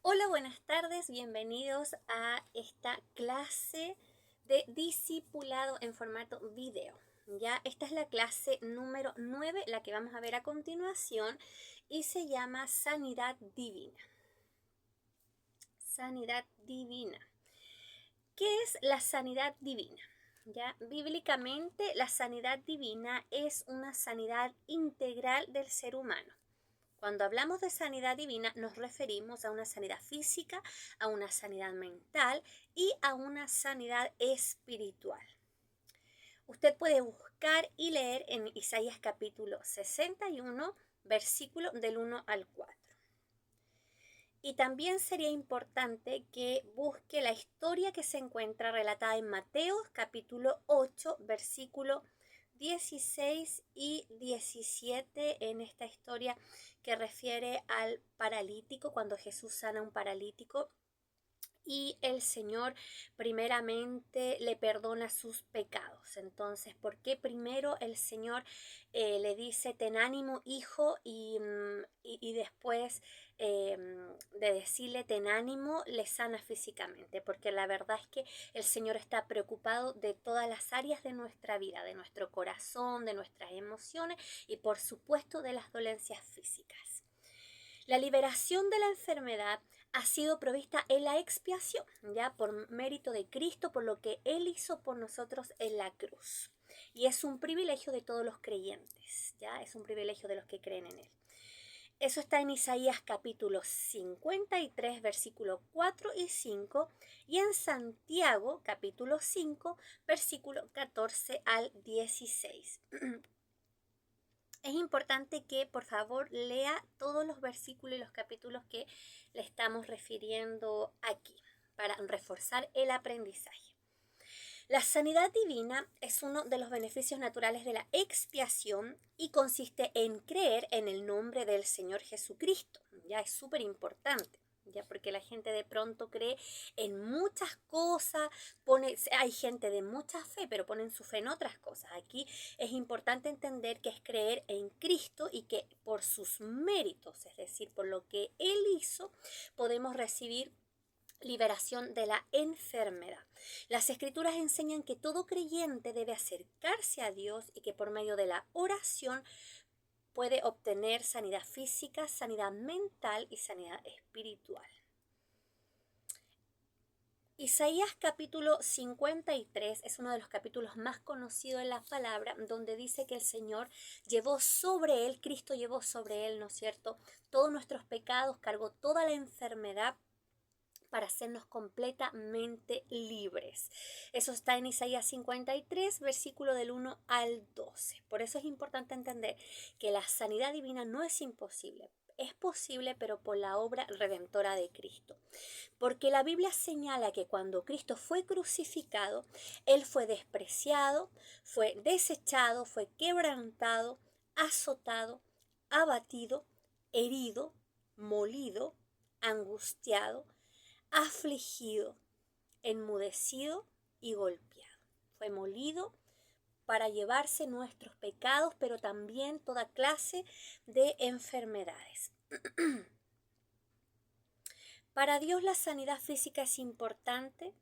Hola, buenas tardes, bienvenidos a esta clase de discipulado en formato video. Ya, esta es la clase número 9, la que vamos a ver a continuación, y se llama Sanidad Divina. Sanidad Divina. ¿Qué es la sanidad divina? Ya, bíblicamente, la sanidad divina es una sanidad integral del ser humano. Cuando hablamos de sanidad divina nos referimos a una sanidad física, a una sanidad mental y a una sanidad espiritual. Usted puede buscar y leer en Isaías capítulo 61, versículo del 1 al 4. Y también sería importante que busque la historia que se encuentra relatada en Mateo capítulo 8, versículo 16 y 17 en esta historia que refiere al paralítico, cuando Jesús sana a un paralítico y el Señor primeramente le perdona sus pecados. Entonces, ¿por qué primero el Señor le dice ten ánimo, hijo, y después de decirle ten ánimo le sana físicamente? Porque la verdad es que el Señor está preocupado de todas las áreas de nuestra vida, de nuestro corazón, de nuestras emociones y por supuesto de las dolencias físicas. La liberación de la enfermedad ha sido provista en la expiación, ya por mérito de Cristo, por lo que Él hizo por nosotros en la cruz. Y es un privilegio de todos los creyentes, ya es un privilegio de los que creen en Él. Eso está en Isaías capítulo 53, versículos 4 y 5, y en Santiago capítulo 5, versículo 14 al 16. Es importante que por favor lea todos los versículos y los capítulos que le estamos refiriendo aquí para reforzar el aprendizaje. La sanidad divina es uno de los beneficios naturales de la expiación y consiste en creer en el nombre del Señor Jesucristo. Ya es súper importante. Ya, porque la gente de pronto cree en muchas cosas, hay gente de mucha fe, pero ponen su fe en otras cosas. Aquí es importante entender que es creer en Cristo y que por sus méritos, es decir, por lo que Él hizo, podemos recibir liberación de la enfermedad. Las escrituras enseñan que todo creyente debe acercarse a Dios y que por medio de la oración puede obtener sanidad física, sanidad mental y sanidad espiritual. Isaías capítulo 53 es uno de los capítulos más conocidos en la palabra, donde dice que el Señor llevó sobre él, Cristo llevó sobre él, ¿no es cierto?, todos nuestros pecados, cargó toda la enfermedad para hacernos completamente libres. Eso está en Isaías 53, versículo del 1 al 12. Por eso es importante entender que la sanidad divina no es imposible. Es posible, pero por la obra redentora de Cristo. Porque la Biblia señala que cuando Cristo fue crucificado, Él fue despreciado, fue desechado, fue quebrantado, azotado, abatido, herido, molido, angustiado, afligido, enmudecido y golpeado. Fue molido para llevarse nuestros pecados, pero también toda clase de enfermedades. Para Dios la sanidad física es importante,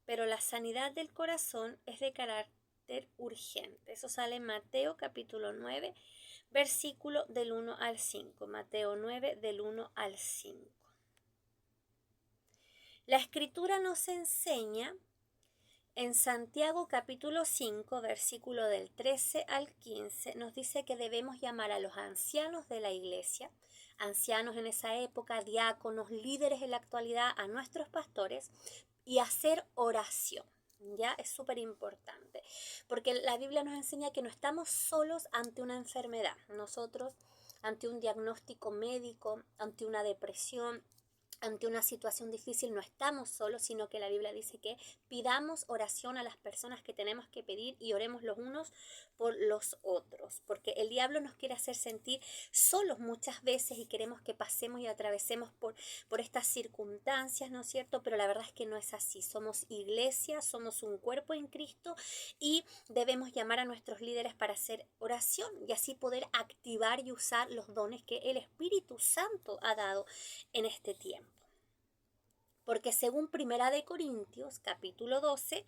pero la sanidad del corazón es de carácter urgente. Eso sale en Mateo capítulo 9, versículo del 1 al 5. Mateo 9 del 1 al 5. La escritura nos enseña en Santiago capítulo 5, versículo del 13 al 15, nos dice que debemos llamar a los ancianos de la iglesia, ancianos en esa época, diáconos, líderes en la actualidad, a nuestros pastores y hacer oración. Ya es súper importante, porque la Biblia nos enseña que no estamos solos ante una enfermedad. Nosotros, ante un diagnóstico médico, ante una depresión, ante una situación difícil, no estamos solos, sino que la Biblia dice que pidamos oración a las personas que tenemos que pedir y oremos los unos por los otros, porque el diablo nos quiere hacer sentir solos muchas veces y queremos que pasemos y atravesemos por estas circunstancias, ¿no es cierto? Pero la verdad es que no es así. Somos iglesia, somos un cuerpo en Cristo y debemos llamar a nuestros líderes para hacer oración y así poder activar y usar los dones que el Espíritu Santo ha dado en este tiempo. Porque según Primera de Corintios, capítulo 12,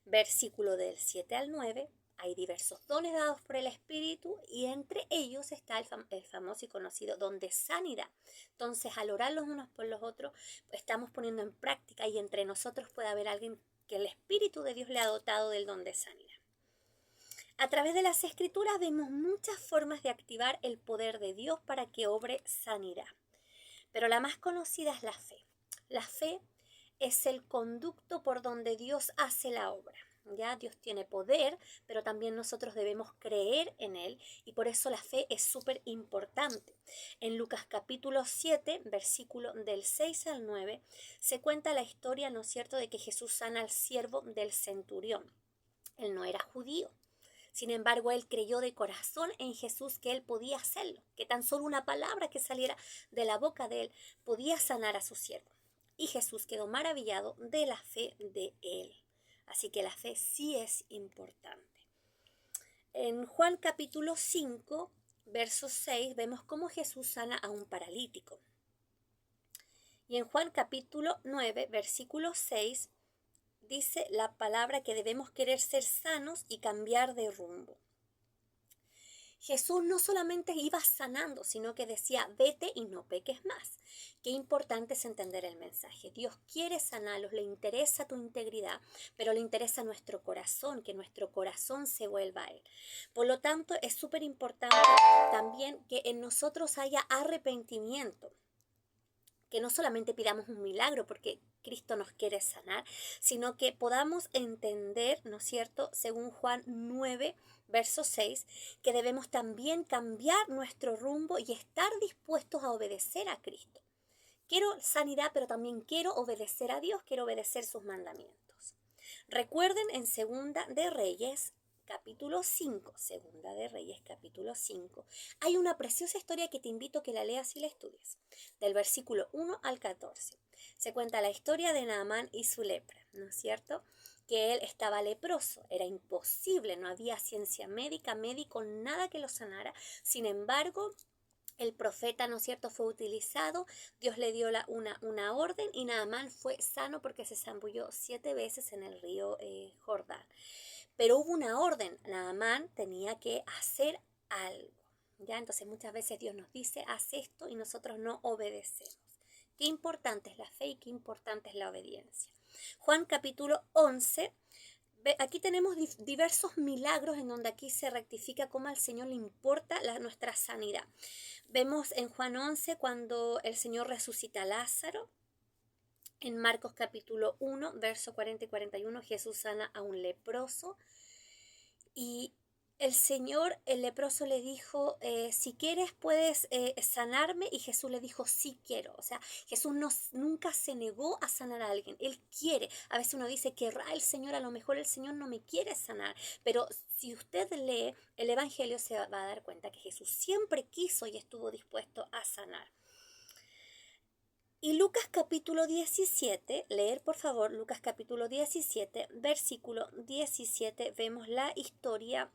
versículo del 7 al 9, hay diversos dones dados por el Espíritu y entre ellos está el famoso y conocido don de sanidad. Entonces, al orar los unos por los otros, estamos poniendo en práctica y entre nosotros puede haber alguien que el Espíritu de Dios le ha dotado del don de sanidad. A través de las Escrituras vemos muchas formas de activar el poder de Dios para que obre sanidad. Pero la más conocida es la fe. La fe es el conducto por donde Dios hace la obra. Ya Dios tiene poder, pero también nosotros debemos creer en Él y por eso la fe es súper importante. En Lucas capítulo 7, versículo del 6 al 9, se cuenta la historia, ¿no es cierto?, de que Jesús sana al siervo del centurión. Él no era judío. Sin embargo, él creyó de corazón en Jesús que él podía hacerlo, que tan solo una palabra que saliera de la boca de él podía sanar a su siervo. Y Jesús quedó maravillado de la fe de él. Así que la fe sí es importante. En Juan capítulo 5, verso 6, vemos cómo Jesús sana a un paralítico. Y en Juan capítulo 9, versículo 6, dice la palabra que debemos querer ser sanos y cambiar de rumbo. Jesús no solamente iba sanando, sino que decía, vete y no peques más. Qué importante es entender el mensaje. Dios quiere sanarlos, le interesa tu integridad, pero le interesa nuestro corazón, que nuestro corazón se vuelva a Él. Por lo tanto, es súper importante también que en nosotros haya arrepentimiento. Que no solamente pidamos un milagro porque Cristo nos quiere sanar, sino que podamos entender, ¿no es cierto?, según Juan 9, verso 6, que debemos también cambiar nuestro rumbo y estar dispuestos a obedecer a Cristo. Quiero sanidad, pero también quiero obedecer a Dios, quiero obedecer sus mandamientos. Recuerden en Segunda de Reyes, capítulo 5, Segunda de Reyes, capítulo 5, hay una preciosa historia que te invito a que la leas y la estudies, del versículo 1 al 14. Se cuenta la historia de Naamán y su lepra, ¿no es cierto? Que él estaba leproso, era imposible, no había ciencia médica, médico, nada que lo sanara. Sin embargo, el profeta, ¿no es cierto?, fue utilizado, Dios le dio una orden y Naamán fue sano porque se zambulló 7 veces en el río Jordán. Pero hubo una orden, Naamán tenía que hacer algo. ¿Ya? Entonces muchas veces Dios nos dice, haz esto y nosotros no obedecemos. Qué importante es la fe y qué importante es la obediencia. Juan capítulo 11, aquí tenemos diversos milagros en donde aquí se rectifica cómo al Señor le importa nuestra sanidad. Vemos en Juan 11 cuando el Señor resucita a Lázaro. En Marcos capítulo 1, verso 40 y 41, Jesús sana a un leproso. Y el leproso le dijo, si quieres puedes sanarme. Y Jesús le dijo, sí quiero. O sea, Jesús nunca se negó a sanar a alguien. Él quiere. A veces uno dice, querrá el Señor, a lo mejor el Señor no me quiere sanar. Pero si usted lee el Evangelio se va a dar cuenta que Jesús siempre quiso y estuvo dispuesto a sanar. Y Lucas capítulo 17, leer por favor Lucas capítulo 17, versículo 17, vemos la historia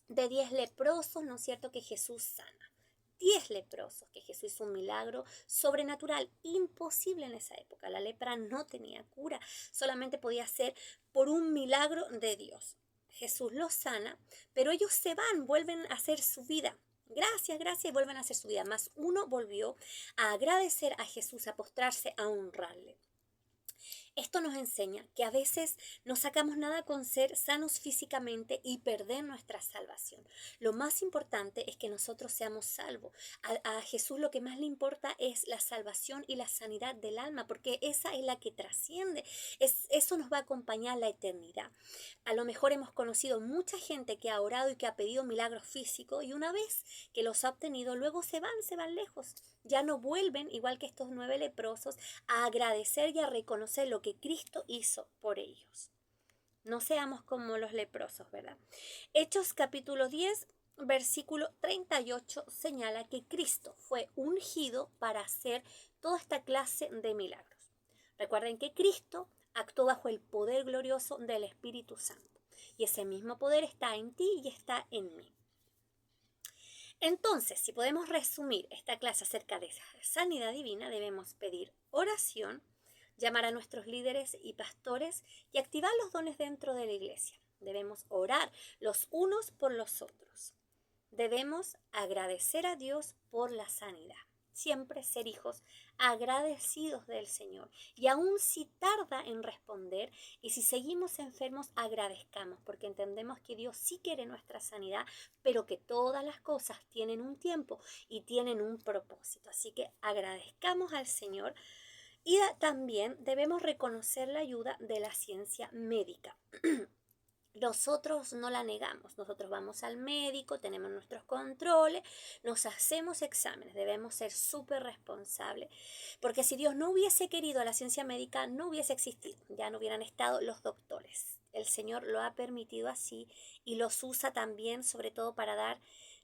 de 10 leprosos, ¿no es cierto?, que Jesús sana. 10 leprosos, que Jesús hizo un milagro sobrenatural, imposible en esa época. La lepra no tenía cura, solamente podía ser por un milagro de Dios. Jesús los sana, pero ellos se van, vuelven a hacer su vida. Gracias, y vuelven a hacer su vida. Más uno volvió a agradecer a Jesús, a postrarse, a honrarle. Esto nos enseña que a veces no sacamos nada con ser sanos físicamente y perder nuestra salvación. Lo más importante es que nosotros seamos salvos. A Jesús lo que más le importa es la salvación y la sanidad del alma, porque esa es la que trasciende. Eso nos va a acompañar la eternidad. A lo mejor hemos conocido mucha gente que ha orado y que ha pedido milagros físicos y una vez que los ha obtenido, luego se van lejos. Ya no vuelven, igual que estos 9 leprosos, a agradecer y a reconocer lo que Cristo hizo por ellos. No seamos como los leprosos, ¿verdad? Hechos capítulo 10, versículo 38 señala que Cristo fue ungido para hacer toda esta clase de milagros. Recuerden que Cristo actuó bajo el poder glorioso del Espíritu Santo y ese mismo poder está en ti y está en mí. Entonces, si podemos resumir esta clase acerca de sanidad divina, debemos pedir oración, llamar a nuestros líderes y pastores y activar los dones dentro de la iglesia. Debemos orar los unos por los otros. Debemos agradecer a Dios por la sanidad. Siempre ser hijos agradecidos del Señor. Y aun si tarda en responder y si seguimos enfermos, agradezcamos, porque entendemos que Dios sí quiere nuestra sanidad, pero que todas las cosas tienen un tiempo y tienen un propósito. Así que agradezcamos al Señor. Y también debemos reconocer la ayuda de la ciencia médica. Nosotros no la negamos, nosotros vamos al médico, tenemos nuestros controles, nos hacemos exámenes, debemos ser súper responsables, porque si Dios no hubiese querido, la ciencia médica no hubiese existido, ya no hubieran estado los doctores. El Señor lo ha permitido así y los usa también, sobre todo para dar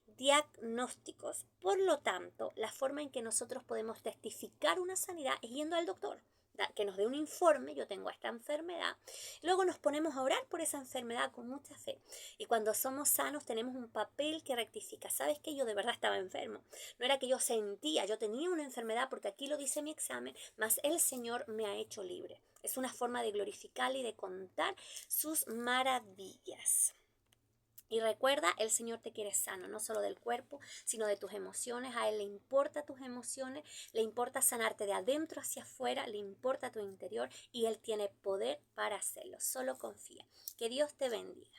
diagnósticos. Por lo tanto, la forma en que nosotros podemos testificar una sanidad es yendo al doctor, que nos dé un informe, yo tengo esta enfermedad, luego nos ponemos a orar por esa enfermedad con mucha fe, y cuando somos sanos tenemos un papel que rectifica. ¿Sabes qué? Yo de verdad estaba enfermo, no era que yo sentía, yo tenía una enfermedad porque aquí lo dice mi examen, mas el Señor me ha hecho libre. Es una forma de glorificarle y de contar sus maravillas. Y recuerda, el Señor te quiere sano, no solo del cuerpo, sino de tus emociones. A Él le importa tus emociones, le importa sanarte de adentro hacia afuera, le importa tu interior y Él tiene poder para hacerlo. Solo confía. Que Dios te bendiga.